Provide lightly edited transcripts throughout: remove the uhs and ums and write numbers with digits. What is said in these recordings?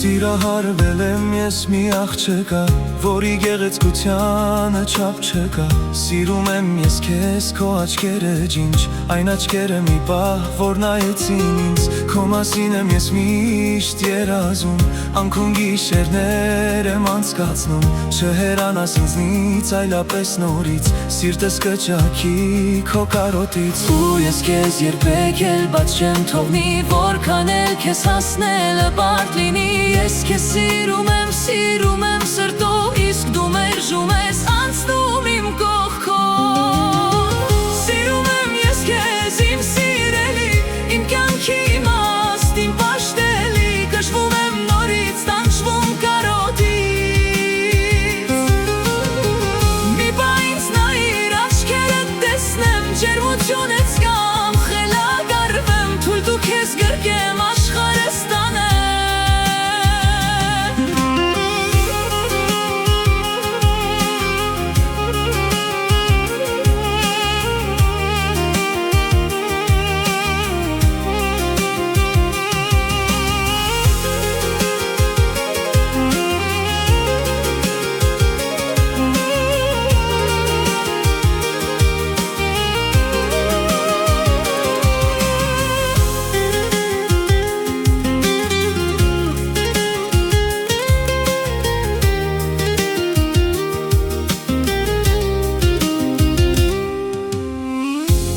Սիրահարվել եմ ես մի աղջկա, որի գեղեցկությանը չափ չկա։ Սիրում եմ ես քեզ, քո աչքերը ջինջ, այն աչքերը մի պահ, որ նայեցին ինձ։ Քո մասին եմ ես միշտ երազում, անքուն գիշերներ եմ անցկացնում։ Չհեռանաս ինձնից այլապես նորից, սիրտս կճաքի քո կարոտից։ Ու ես քեզ երբեք էլ բաց չեմ թողնի, որքան էլ քեզ հասնելը բարդ լինի։ Ես քեզ սիրում եմ սրտով, իսկ դու մերժում ես անցնում իմ կողքով։ Սիրում եմ ես քեզ իմ սիրելի, իմ կյանքի իմաստ, իմ պաշտելի, կշվում եմ նորից, տանջվում կարոտից։ Մի բա ինձ նայիր, աչքերդ տեսնեմ, ջերմություն ես կամ խելագարվեմ, թույլ դու քեզ գրկեմ աշխարհս տանեմ։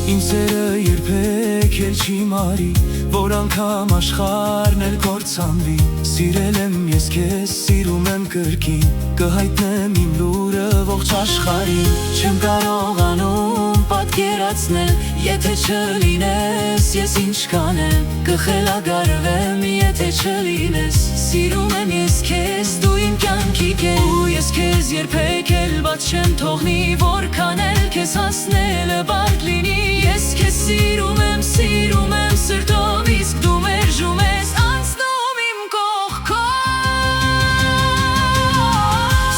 Իմ սերը երբեք էլ չի մարի, որ անգամ աշխարհն էլ կործանվի։ Սիրել եմ ես քեզ, սիրում եմ կրկին, կհայտնեմ իմ լուրը ողջ աշխարհին։ Չեմ կարողանում պատկերացնել, եթե չլինես, ես ինչ կանեմ։ Կխելագարվեմ, եթե չլինես, սիրում եմ ես քեզ, դու իմ կյանքի կես։ Ու ես քեզ երբեք էլ բաց չեմ թողնի, որքան էլ քեզ հասնելը բարդ լինի։ Ես քեզ սիրում եմ սրտով, իսկ դու մերժում ես անցնում իմ կողքով։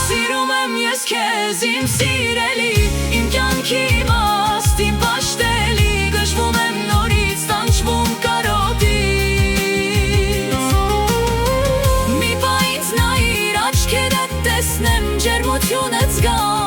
Սիրում եմ ես քեզ իմ սիրելի, իմ կյանքի իմաստ, իմ պաշտելի, գժվում եմ նորից, տանջվում կարոտից։ Մի բա ինձ նայիր, աչքերդ տեսնեմ, ջերմություն ես գամ